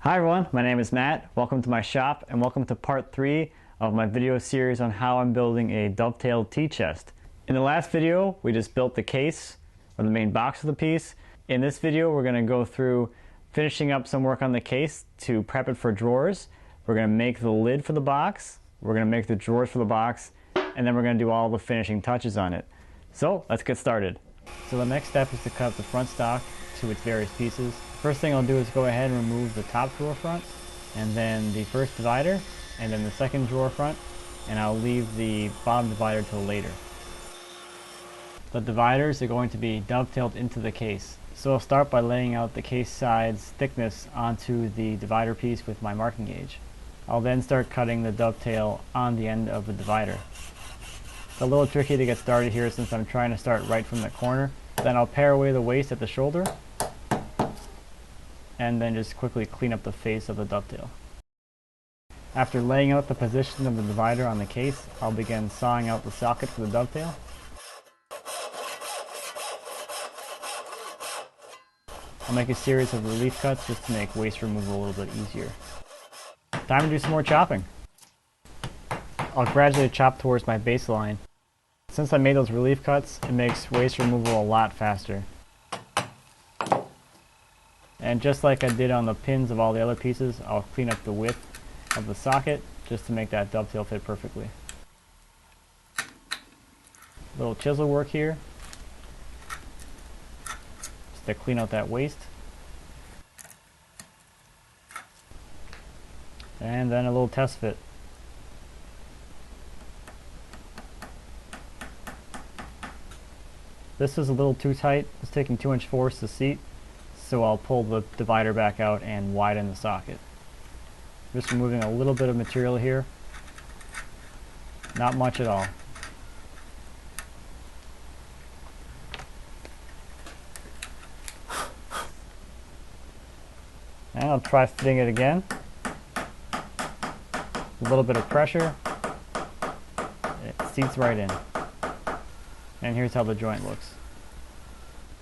Hi everyone, my name is Matt. Welcome to my shop and welcome to part 3 of my video series on how I'm building a dovetailed tea chest. In the last video, we just built the case or the main box of the piece. In this video, we're going to go through finishing up some work on the case to prep it for drawers. We're going to make the lid for the box, we're going to make the drawers for the box, and then we're going to do all the finishing touches on it. So let's get started. So the next step is to cut the front stock to its various pieces. First thing I'll do is go ahead and remove the top drawer front, and then the first divider, and then the second drawer front, and I'll leave the bottom divider till later. The dividers are going to be dovetailed into the case. So I'll start by laying out the case side's thickness onto the divider piece with my marking gauge. I'll then start cutting the dovetail on the end of the divider. It's a little tricky to get started here since I'm trying to start right from the corner. Then I'll pare away the waist at the shoulder, and then just quickly clean up the face of the dovetail. After laying out the position of the divider on the case, I'll begin sawing out the socket for the dovetail. I'll make a series of relief cuts just to make waste removal a little bit easier. Time to do some more chopping. I'll gradually chop towards my baseline. Since I made those relief cuts, it makes waste removal a lot faster. And just like I did on the pins of all the other pieces, I'll clean up the width of the socket just to make that dovetail fit perfectly. Little chisel work here, just to clean out that waist. And then a little test fit. This is a little too tight. It's taking 2-inch force to seat. So I'll pull the divider back out and widen the socket. Just removing a little bit of material here. Not much at all. And I'll try fitting it again. A little bit of pressure. It seats right in. And here's how the joint looks.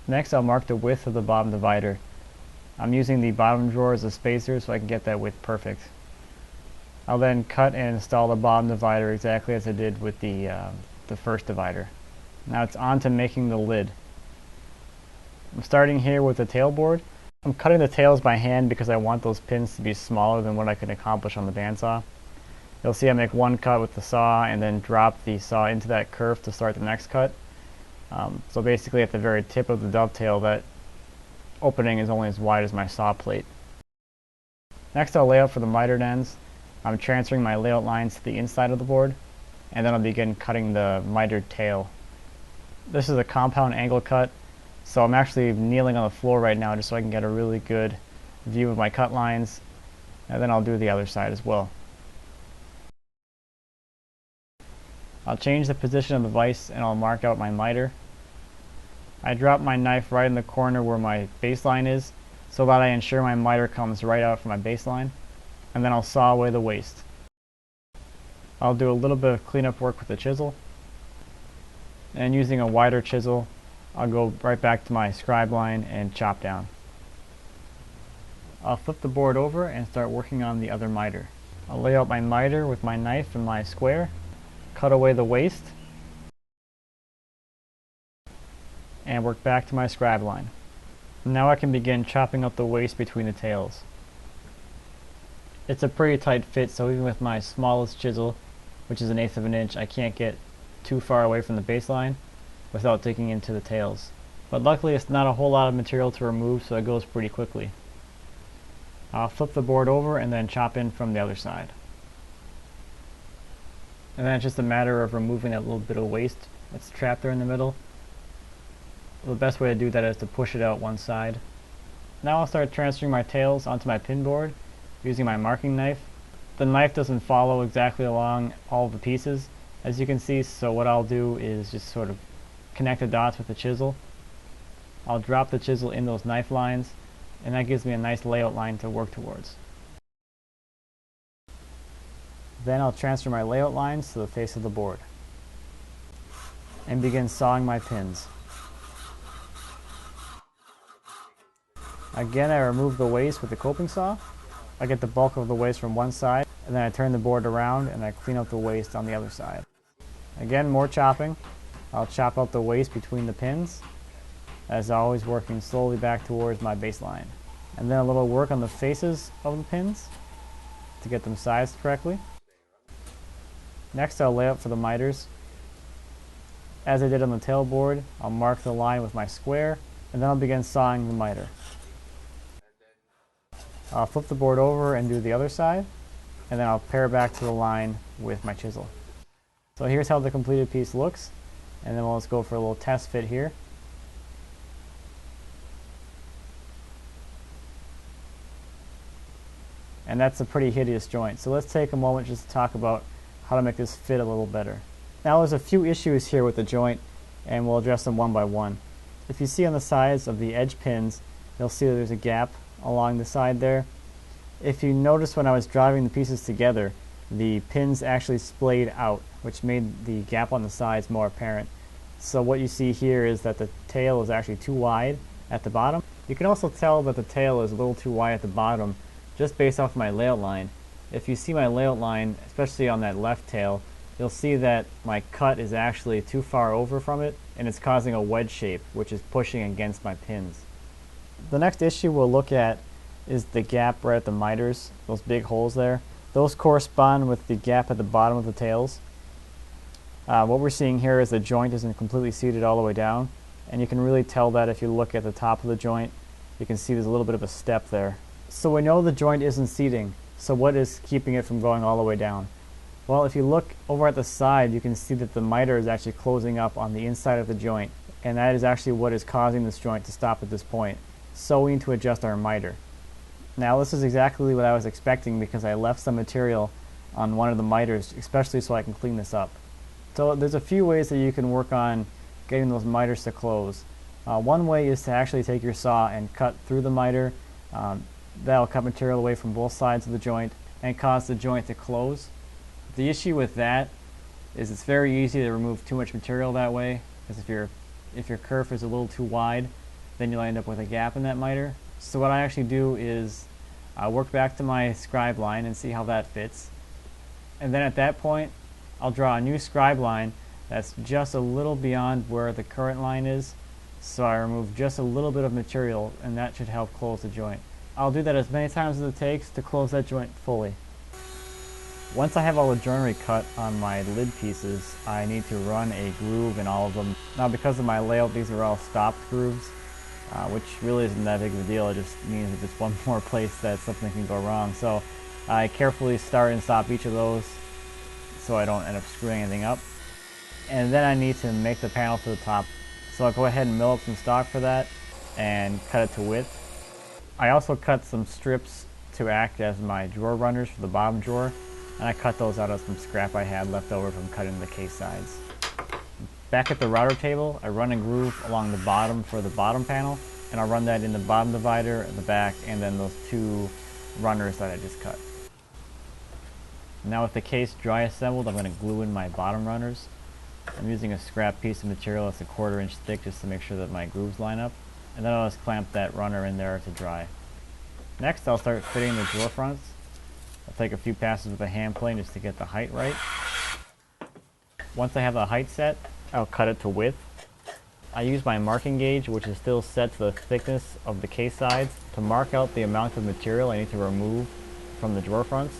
Next, I'll mark the width of the bottom divider. I'm using the bottom drawer as a spacer so I can get that width perfect. I'll then cut and install the bottom divider exactly as I did with the first divider. Now it's on to making the lid. I'm starting here with the tail board. I'm cutting the tails by hand because I want those pins to be smaller than what I can accomplish on the bandsaw. You'll see I make one cut with the saw and then drop the saw into that curve to start the next cut. So basically at the very tip of the dovetail, that opening is only as wide as my saw plate. Next I'll lay out for the mitered ends. I'm transferring my layout lines to the inside of the board, and then I'll begin cutting the mitered tail. This is a compound angle cut, so I'm actually kneeling on the floor right now just so I can get a really good view of my cut lines, and then I'll do the other side as well. I'll change the position of the vise and I'll mark out my miter. I drop my knife right in the corner where my baseline is so that I ensure my miter comes right out from my baseline, and then I'll saw away the waste. I'll do a little bit of cleanup work with the chisel, and using a wider chisel I'll go right back to my scribe line and chop down. I'll flip the board over and start working on the other miter. I'll lay out my miter with my knife and my square, cut away the waste, and work back to my scribe line. Now I can begin chopping up the waste between the tails. It's a pretty tight fit, so even with my smallest chisel, which is 1/8 of an inch, I can't get too far away from the baseline without digging into the tails. But luckily it's not a whole lot of material to remove, so it goes pretty quickly. I'll flip the board over and then chop in from the other side. And then it's just a matter of removing that little bit of waste that's trapped there in the middle. The best way to do that is to push it out one side. Now I'll start transferring my tails onto my pin board using my marking knife. The knife doesn't follow exactly along all of the pieces, as you can see, so what I'll do is just sort of connect the dots with the chisel. I'll drop the chisel in those knife lines, and that gives me a nice layout line to work towards. Then I'll transfer my layout lines to the face of the board and begin sawing my pins. Again, I remove the waste with the coping saw I get the bulk of the waste from one side, and then I turn the board around and I clean up the waste on the other side. Again, more chopping. I'll chop out the waste between the pins, as always working slowly back towards my baseline. And then a little work on the faces of the pins to get them sized correctly. Next, I'll lay out for the miters. As I did on the tail board, I'll mark the line with my square, and then I'll begin sawing the miter. I'll flip the board over and do the other side, and then I'll pare back to the line with my chisel. So here's how the completed piece looks, and then let's go for a little test fit here. And that's a pretty hideous joint. So let's take a moment just to talk about how to make this fit a little better. Now there's a few issues here with the joint, and we'll address them one by one. If you see on the sides of the edge pins, you'll see that there's a gap along the side there. If you notice when I was driving the pieces together, the pins actually splayed out, which made the gap on the sides more apparent. So what you see here is that the tail is actually too wide at the bottom. You can also tell that the tail is a little too wide at the bottom just based off my layout line. If you see my layout line, especially on that left tail, you'll see that my cut is actually too far over from it, and it's causing a wedge shape, which is pushing against my pins. The next issue we'll look at is the gap right at the miters, those big holes there. Those correspond with the gap at the bottom of the tails. What we're seeing here is the joint isn't completely seated all the way down, and you can really tell that if you look at the top of the joint. You can see there's a little bit of a step there. So we know the joint isn't seating, so what is keeping it from going all the way down? Well, if you look over at the side, you can see that the miter is actually closing up on the inside of the joint, and that is actually what is causing this joint to stop at this point. So we need to adjust our miter. Now this is exactly what I was expecting because I left some material on one of the miters, especially so I can clean this up. So there's a few ways that you can work on getting those miters to close. One way is to actually take your saw and cut through the miter. That'll cut material away from both sides of the joint and cause the joint to close. The issue with that is it's very easy to remove too much material that way, because if your kerf is a little too wide, then you'll end up with a gap in that miter. So what I actually do is work back to my scribe line and see how that fits. And then at that point, I'll draw a new scribe line that's just a little beyond where the current line is. So I remove just a little bit of material, and that should help close the joint. I'll do that as many times as it takes to close that joint fully. Once I have all the joinery cut on my lid pieces, I need to run a groove in all of them. Now because of my layout, these are all stopped grooves, which really isn't that big of a deal. It just means that there's one more place that something can go wrong. So I carefully start and stop each of those so I don't end up screwing anything up. And then I need to make the panel to the top. So I'll go ahead and mill up some stock for that and cut it to width. I also cut some strips to act as my drawer runners for the bottom drawer, and I cut those out of some scrap I had left over from cutting the case sides. Back at the router table, I run a groove along the bottom for the bottom panel, and I'll run that in the bottom divider, the back, and then those two runners that I just cut. Now with the case dry assembled, I'm going to glue in my bottom runners. I'm using a scrap piece of material that's 1/4 inch thick just to make sure that my grooves line up. And then I'll just clamp that runner in there to dry. Next, I'll start fitting the drawer fronts. I'll take a few passes with a hand plane just to get the height right. Once I have the height set, I'll cut it to width. I use my marking gauge, which is still set to the thickness of the case sides, to mark out the amount of material I need to remove from the drawer fronts.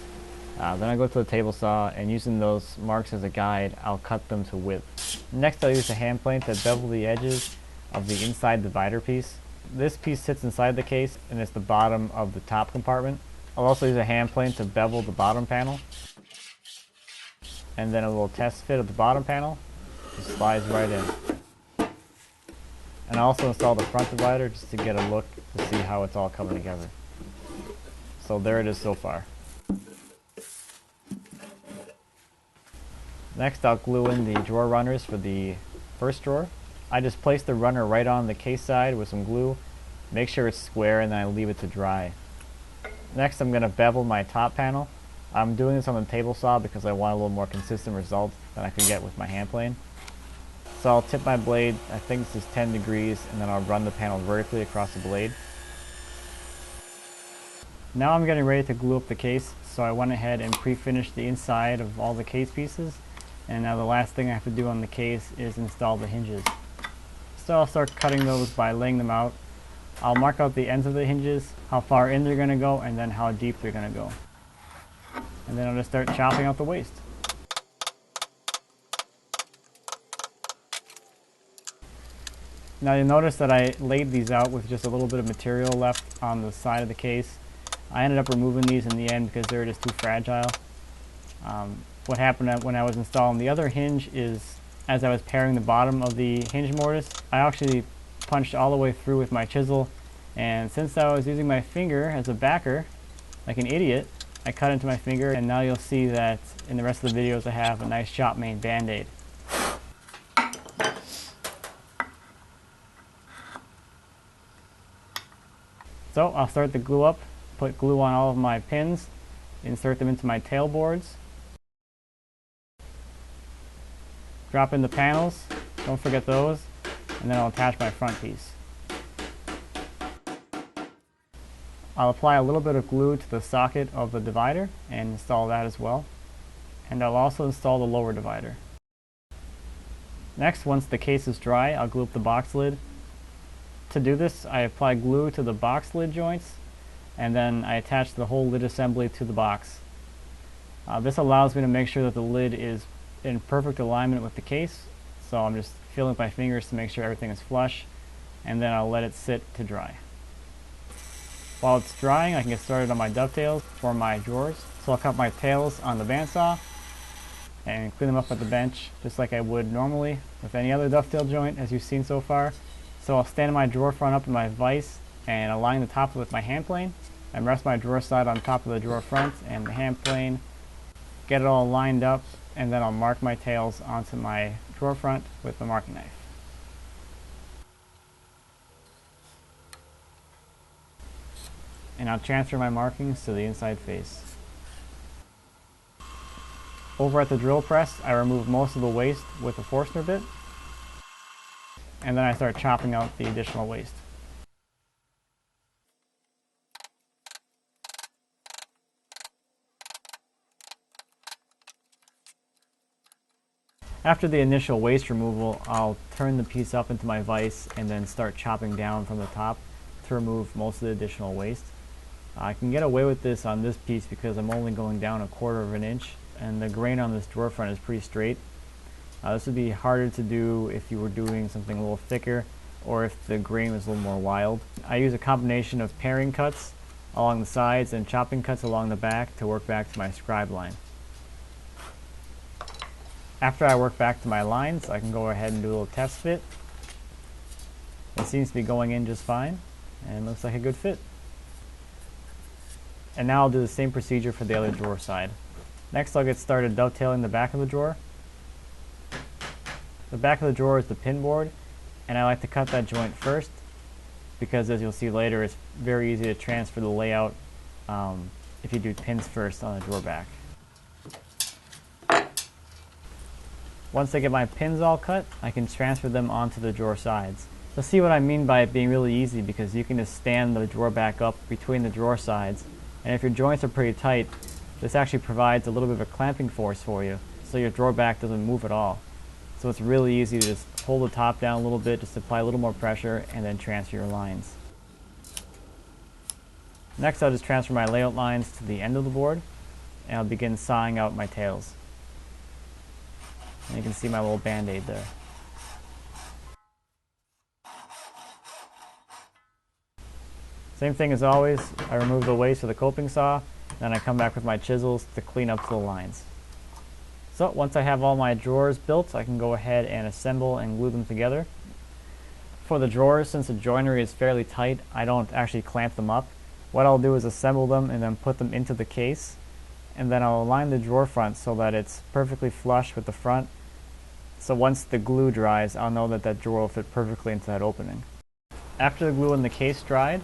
Then I go to the table saw, and using those marks as a guide, I'll cut them to width. Next, I'll use a hand plane to bevel the edges of the inside divider piece. This piece sits inside the case, and it's the bottom of the top compartment. I'll also use a hand plane to bevel the bottom panel. And then a little test fit of the bottom panel. Just slides right in. And I also install the front divider just to get a look to see how it's all coming together. So there it is so far. Next, I'll glue in the drawer runners for the first drawer. I just place the runner right on the case side with some glue, make sure it's square, and then I leave it to dry. Next, I'm going to bevel my top panel. I'm doing this on the table saw because I want a little more consistent result than I could get with my hand plane. So I'll tip my blade, I think this is 10 degrees, and then I'll run the panel vertically across the blade. Now I'm getting ready to glue up the case, so I went ahead and pre-finished the inside of all the case pieces, and now the last thing I have to do on the case is install the hinges. So I'll start cutting those by laying them out. I'll mark out the ends of the hinges, how far in they're going to go, and then how deep they're going to go. And then I'll just start chopping out the waste. Now you'll notice that I laid these out with just a little bit of material left on the side of the case. I ended up removing these in the end because they were just too fragile. What happened when I was installing the other hinge is, as I was paring the bottom of the hinge mortise, I actually punched all the way through with my chisel, and since I was using my finger as a backer, like an idiot, I cut into my finger, and now you'll see that in the rest of the videos I have a nice shop made band-aid. So I'll start the glue up, put glue on all of my pins, insert them into my tail boards, drop in the panels, don't forget those, and then I'll attach my front piece. I'll apply a little bit of glue to the socket of the divider and install that as well. And I'll also install the lower divider. Next, once the case is dry, I'll glue up the box lid. To do this, I apply glue to the box lid joints, and then I attach the whole lid assembly to the box. This allows me to make sure that the lid is in perfect alignment with the case, so I'm just feeling with my fingers to make sure everything is flush, and then I'll let it sit to dry. While it's drying, I can get started on my dovetails for my drawers. So I'll cut my tails on the bandsaw and clean them up at the bench just like I would normally with any other dovetail joint as you've seen so far. So I'll stand my drawer front up in my vise and align the top with my hand plane and rest my drawer side on top of the drawer front and the hand plane, get it all lined up, and then I'll mark my tails onto my drawer front with the marking knife. And I'll transfer my markings to the inside face. Over at the drill press, I remove most of the waste with a Forstner bit, and then I start chopping out the additional waste. After the initial waste removal, I'll turn the piece up into my vise and then start chopping down from the top to remove most of the additional waste. I can get away with this on this piece because I'm only going down 1/4 of an inch, and the grain on this drawer front is pretty straight. This would be harder to do if you were doing something a little thicker or if the grain was a little more wild. I use a combination of paring cuts along the sides and chopping cuts along the back to work back to my scribe line. After I work back to my lines, I can go ahead and do a little test fit. It seems to be going in just fine and looks like a good fit. And now I'll do the same procedure for the other drawer side. Next, I'll get started dovetailing the back of the drawer. The back of the drawer is the pin board, and I like to cut that joint first because, as you'll see later, it's very easy to transfer the layout if you do pins first on the drawer back. Once I get my pins all cut, I can transfer them onto the drawer sides. You'll see what I mean by it being really easy because you can just stand the drawer back up between the drawer sides, and if your joints are pretty tight, this actually provides a little bit of a clamping force for you, so your drawer back doesn't move at all. So it's really easy to just pull the top down a little bit, just apply a little more pressure, and then transfer your lines. Next, I'll just transfer my layout lines to the end of the board, and I'll begin sawing out my tails. And you can see my little band-aid there. Same thing as always, I remove the waste with a coping saw, then I come back with my chisels to clean up the lines. So once I have all my drawers built, I can go ahead and assemble and glue them together. For the drawers, since the joinery is fairly tight, I don't actually clamp them up. What I'll do is assemble them and then put them into the case, and then I'll align the drawer front so that it's perfectly flush with the front. So once the glue dries, I'll know that that drawer will fit perfectly into that opening. After the glue in the case dried,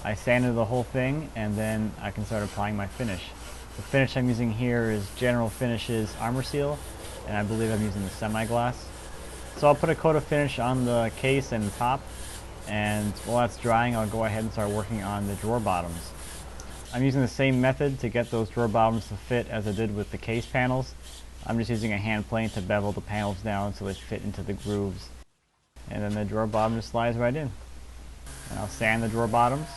I sanded the whole thing, and then I can start applying my finish. The finish I'm using here is General Finishes Armor Seal, and I believe I'm using the semi-gloss. So I'll put a coat of finish on the case and the top, and while that's drying, I'll go ahead and start working on the drawer bottoms. I'm using the same method to get those drawer bottoms to fit as I did with the case panels. I'm just using a hand plane to bevel the panels down so they fit into the grooves. And then the drawer bottom just slides right in. And I'll sand the drawer bottoms,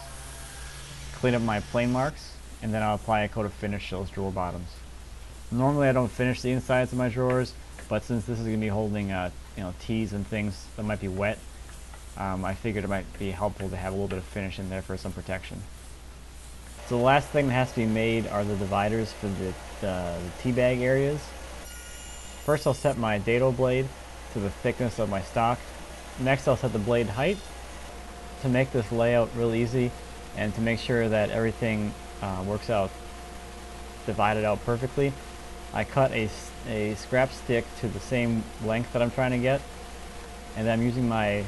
clean up my plane marks, and then I'll apply a coat of finish to those drawer bottoms. Normally I don't finish the insides of my drawers, but since this is going to be holding teas and things that might be wet, I figured it might be helpful to have a little bit of finish in there for some protection. So the last thing that has to be made are the dividers for the tea bag areas. First I'll set my dado blade to the thickness of my stock. Next I'll set the blade height to make this layout real easy and to make sure that everything works out, divided out perfectly. I cut a scrap stick to the same length that I'm trying to get, and then I'm using my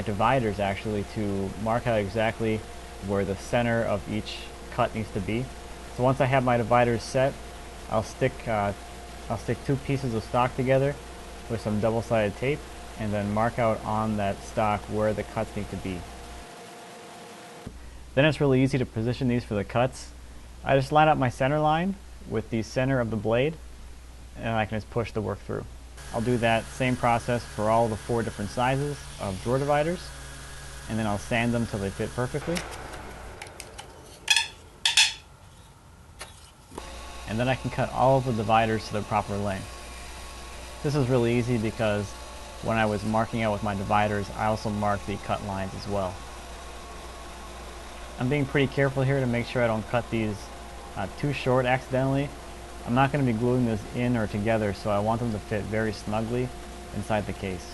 dividers actually to mark out exactly where the center of each cut needs to be. So once I have my dividers set, I'll stick 2 pieces of stock together with some double-sided tape and then mark out on that stock where the cuts need to be. Then it's really easy to position these for the cuts. I just line up my center line with the center of the blade and I can just push the work through. I'll do that same process for all the 4 different sizes of drawer dividers, and then I'll sand them till they fit perfectly. And then I can cut all of the dividers to their proper length. This is really easy because when I was marking out with my dividers, I also marked the cut lines as well. I'm being pretty careful here to make sure I don't cut these too short accidentally. I'm not going to be gluing this in or together, so I want them to fit very snugly inside the case.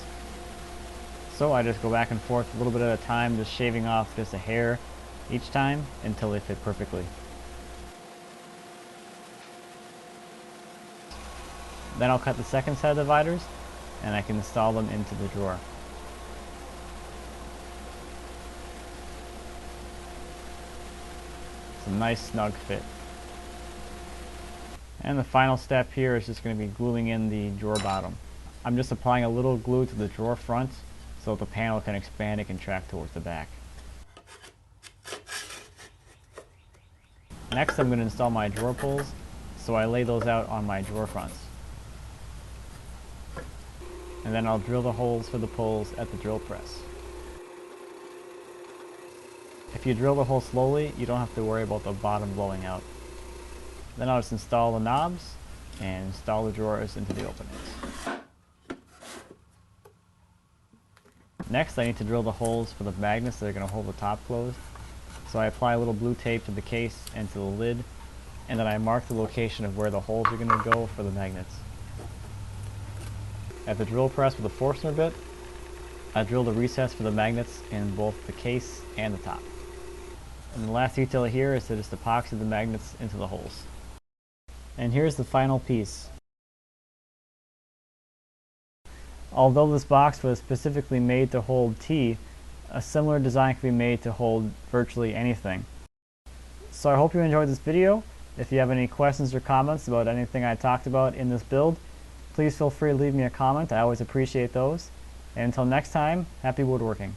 So I just go back and forth a little bit at a time, just shaving off just a hair each time until they fit perfectly. Then I'll cut the second set of dividers and I can install them into the drawer. It's a nice snug fit. And the final step here is just going to be gluing in the drawer bottom. I'm just applying a little glue to the drawer front so that the panel can expand and contract towards the back. Next I'm going to install my drawer pulls, so I lay those out on my drawer fronts. And then I'll drill the holes for the pulls at the drill press. If you drill the hole slowly, you don't have to worry about the bottom blowing out. Then I'll just install the knobs and install the drawers into the openings. Next I need to drill the holes for the magnets that are going to hold the top closed. So I apply a little blue tape to the case and to the lid, and then I mark the location of where the holes are going to go for the magnets. At the drill press with a Forstner bit, I drill the recess for the magnets in both the case and the top. And the last detail here is to just epoxy the magnets into the holes. And here's the final piece. Although this box was specifically made to hold tea, a similar design can be made to hold virtually anything. So I hope you enjoyed this video. If you have any questions or comments about anything I talked about in this build, please feel free to leave me a comment. I always appreciate those. And until next time, happy woodworking.